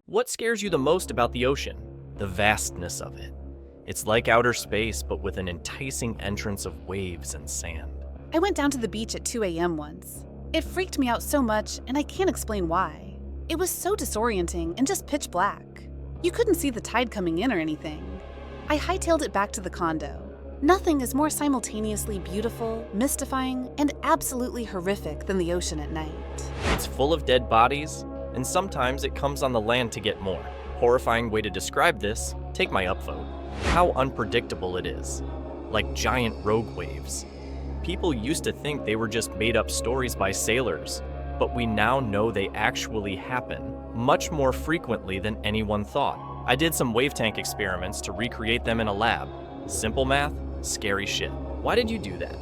What scares you the most about the ocean? The vastness of it. It's like outer space, but with an enticing entrance of waves and sand. I went down to the beach at 2 a.m. once. It freaked me out so much, and I can't explain why. It was so disorienting and just pitch black. You couldn't see the tide coming in or anything. I hightailed it back to the condo. Nothing is more simultaneously beautiful, mystifying, and absolutely horrific than the ocean at night. It's full of dead bodies, and sometimes it comes on the land to get more. Horrifying way to describe this, take my upvote. How unpredictable it is. Like giant rogue waves. People used to think they were just made-up stories by sailors, but we now know they actually happen, much more frequently than anyone thought. I did some wave tank experiments to recreate them in a lab. Simple math, scary shit. Why did you do that?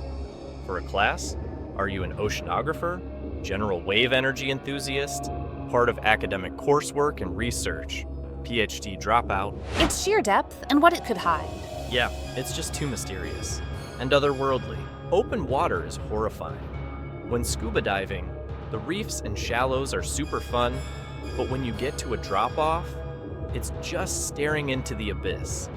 For a class? Are you an oceanographer? General wave energy enthusiast? Part of academic coursework and research? PhD dropout? It's sheer depth and what it could hide. Yeah, it's just too mysterious. And otherworldly. Open water is horrifying. When scuba diving, the reefs and shallows are super fun, but when you get to a drop-off, it's just staring into the abyss.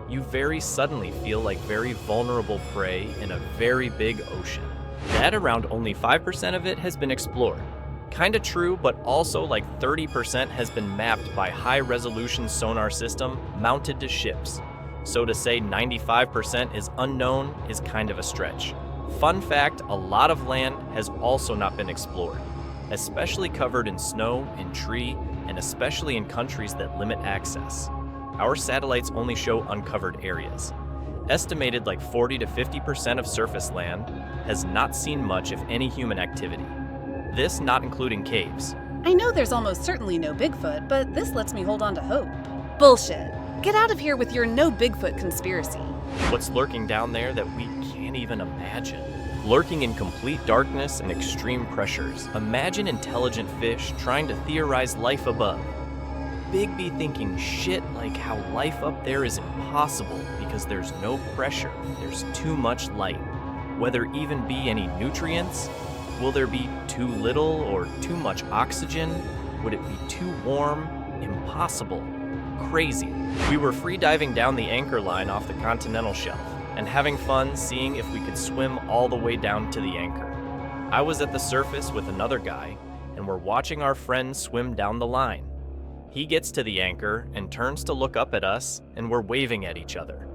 You very suddenly feel like very vulnerable prey in a very big ocean. That around only 5% of it has been explored. Kinda true, but also like 30% has been mapped by high-resolution sonar system mounted to ships. So to say 95% is unknown is kind of a stretch. Fun fact, a lot of land has also not been explored, especially covered in snow, in tree, and especially in countries that limit access. Our satellites only show uncovered areas. Estimated like 40 to 50% of surface land has not seen much, if any, human activity. This not including caves. I know there's almost certainly no Bigfoot, but this lets me hold on to hope. Bullshit. Get out of here with your no Bigfoot conspiracy. What's lurking down there that we can't even imagine? Lurking in complete darkness and extreme pressures. Imagine intelligent fish trying to theorize life above. Bigby thinking shit like how life up there is impossible because there's no pressure, there's too much light. Will there even be any nutrients? Will there be too little or too much oxygen? Would it be too warm? Impossible. Crazy. We were free diving down the anchor line off the continental shelf and having fun seeing if we could swim all the way down to the anchor. I was at the surface with another guy and we're watching our friend swim down the line. He gets to the anchor and turns to look up at us, and we're waving at each other.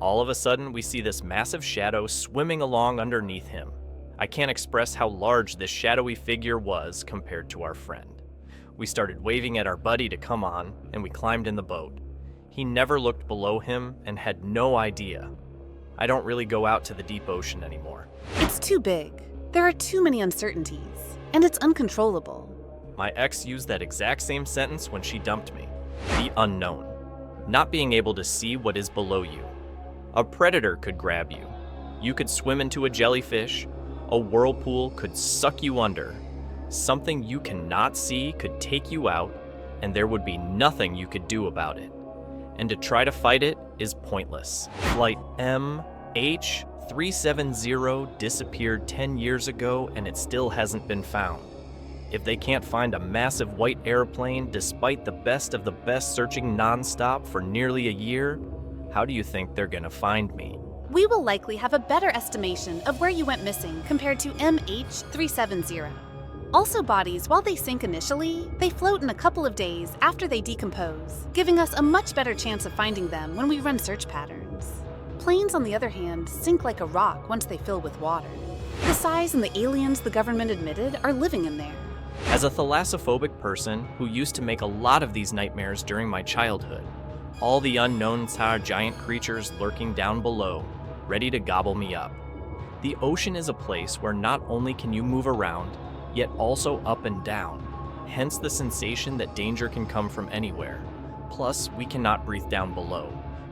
All of a sudden, we see this massive shadow swimming along underneath him. I can't express how large this shadowy figure was compared to our friend. We started waving at our buddy to come on, and we climbed in the boat. He never looked below him and had no idea. I don't really go out to the deep ocean anymore. It's too big. There are too many uncertainties, and it's uncontrollable. My ex used that exact same sentence when she dumped me. The unknown. Not being able to see what is below you. A predator could grab you. You could swim into a jellyfish. A whirlpool could suck you under. Something you cannot see could take you out, and there would be nothing you could do about it. And to try to fight it is pointless. Flight MH370 disappeared 10 years ago, and it still hasn't been found. If they can't find a massive white airplane despite the best of the best searching non-stop for nearly a year, how do you think they're gonna find me? We will likely have a better estimation of where you went missing compared to MH370. Also, bodies, while they sink initially, they float in a couple of days after they decompose, giving us a much better chance of finding them when we run search patterns. Planes, on the other hand, sink like a rock once they fill with water. The size and the aliens the government admitted are living in there. As a thalassophobic person who used to make a lot of these nightmares during my childhood, all the unknown giant creatures lurking down below, ready to gobble me up. The ocean is a place where not only can you move around, yet also up and down, hence the sensation that danger can come from anywhere. Plus, we cannot breathe down below,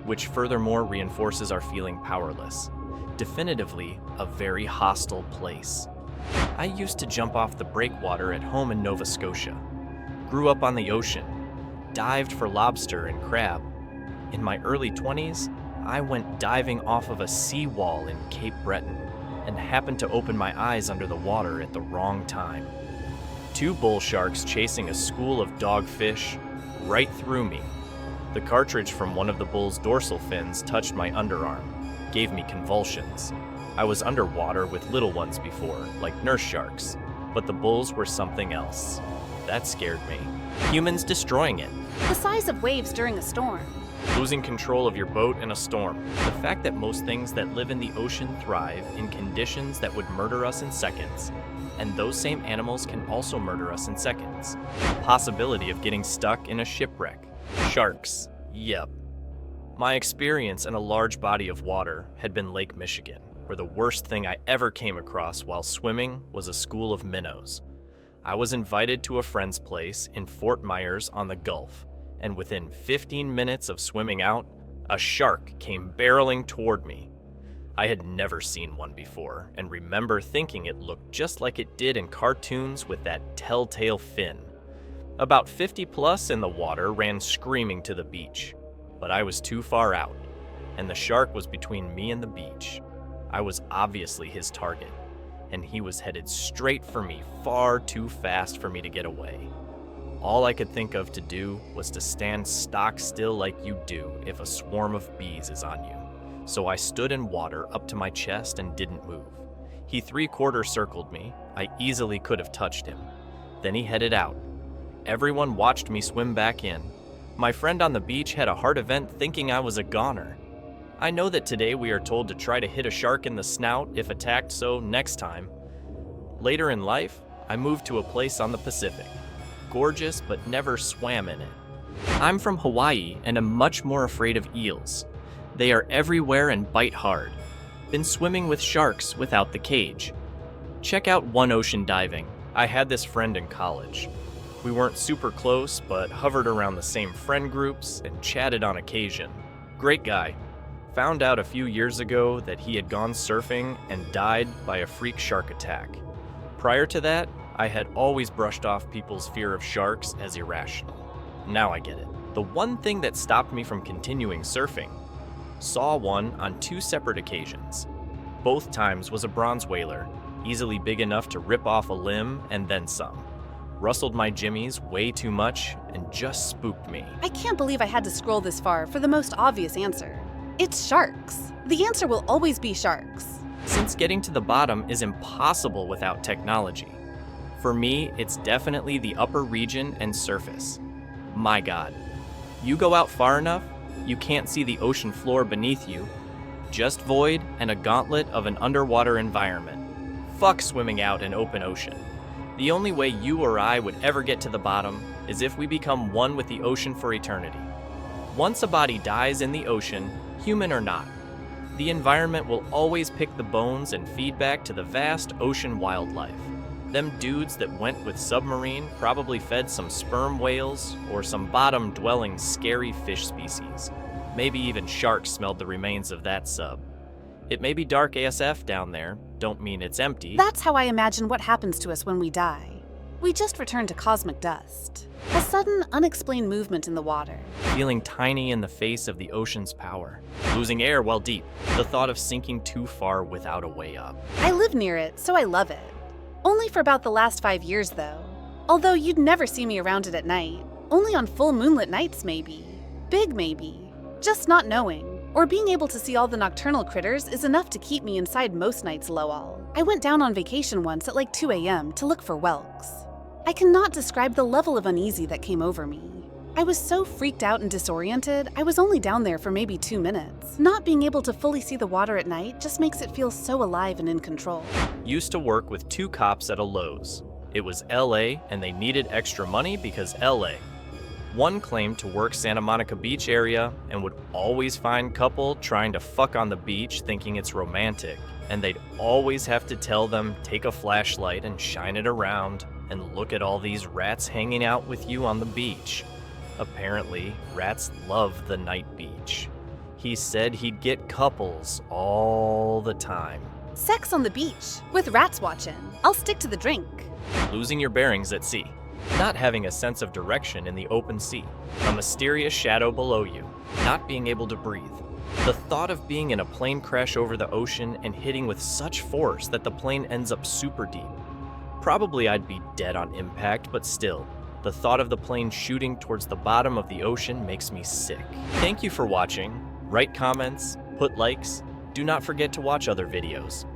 which furthermore reinforces our feeling powerless. Definitively, a very hostile place. I used to jump off the breakwater at home in Nova Scotia. Grew up on the ocean, dived for lobster and crab. In my early 20s, I went diving off of a seawall in Cape Breton and happened to open my eyes under the water at the wrong time. 2 bull sharks chasing a school of dogfish, right through me. The cartridge from one of the bull's dorsal fins touched my underarm, gave me convulsions. I was underwater with little ones before, like nurse sharks, but the bulls were something else. That scared me. Humans destroying it. The size of waves during a storm. Losing control of your boat in a storm. The fact that most things that live in the ocean thrive in conditions that would murder us in seconds. And those same animals can also murder us in seconds. Possibility of getting stuck in a shipwreck. Sharks. Yep. My experience in a large body of water had been Lake Michigan, where the worst thing I ever came across while swimming was a school of minnows. I was invited to a friend's place in Fort Myers on the Gulf, and within 15 minutes of swimming out, a shark came barreling toward me. I had never seen one before, and remember thinking it looked just like it did in cartoons with that telltale fin. About 50 plus in the water ran screaming to the beach, but I was too far out, and the shark was between me and the beach. I was obviously his target, and he was headed straight for me far too fast for me to get away. All I could think of to do was to stand stock still like you do if a swarm of bees is on you. So I stood in water up to my chest and didn't move. He 3/4 circled me. I easily could have touched him. Then he headed out. Everyone watched me swim back in. My friend on the beach had a heart event thinking I was a goner. I know that today we are told to try to hit a shark in the snout if attacked, so next time. Later in life, I moved to a place on the Pacific. Gorgeous, but never swam in it. I'm from Hawaii and am much more afraid of eels. They are everywhere and bite hard. Been swimming with sharks without the cage. Check out One Ocean Diving. I had this friend in college. We weren't super close, but hovered around the same friend groups and chatted on occasion. Great guy. Found out a few years ago that he had gone surfing and died by a freak shark attack. Prior to that, I had always brushed off people's fear of sharks as irrational. Now I get it. The one thing that stopped me from continuing surfing, saw one on 2 separate occasions. Both times was a bronze whaler, easily big enough to rip off a limb and then some. Rustled my jimmies way too much and just spooked me. I can't believe I had to scroll this far for the most obvious answer. It's sharks. The answer will always be sharks. Since getting to the bottom is impossible without technology. For me, it's definitely the upper region and surface. My God. You go out far enough, you can't see the ocean floor beneath you. Just void and a gauntlet of an underwater environment. Fuck swimming out in open ocean. The only way you or I would ever get to the bottom is if we become one with the ocean for eternity. Once a body dies in the ocean, human or not, the environment will always pick the bones and feed back to the vast ocean wildlife. Them dudes that went with submarine probably fed some sperm whales or some bottom-dwelling scary fish species. Maybe even sharks smelled the remains of that sub. It may be dark ASF down there, don't mean it's empty. That's how I imagine what happens to us when we die. We just return to cosmic dust. A sudden, unexplained movement in the water. Feeling tiny in the face of the ocean's power. Losing air while deep. The thought of sinking too far without a way up. I live near it, so I love it. Only for about the last 5 years, though. Although you'd never see me around it at night. Only on full moonlit nights, maybe. Big maybe. Just not knowing. Or being able to see all the nocturnal critters is enough to keep me inside most nights lowall. I went down on vacation once at like 2 a.m. to look for whelks. I cannot describe the level of uneasy that came over me. I was so freaked out and disoriented, I was only down there for maybe 2 minutes. Not being able to fully see the water at night just makes it feel so alive and in control. Used to work with 2 cops at a Lowe's. It was LA and they needed extra money because LA. One claimed to work Santa Monica Beach area and would always find couple trying to fuck on the beach thinking it's romantic. And they'd always have to tell them, take a flashlight and shine it around and look at all these rats hanging out with you on the beach. Apparently, rats love the night beach. He said he'd get couples all the time. Sex on the beach, with rats watching. I'll stick to the drink. Losing your bearings at sea. Not having a sense of direction in the open sea. A mysterious shadow below you. Not being able to breathe. The thought of being in a plane crash over the ocean and hitting with such force that the plane ends up super deep. Probably I'd be dead on impact, but still, The thought of the plane shooting towards the bottom of the ocean makes me sick. Thank you for watching. Write comments, put likes. Do not forget to watch other videos.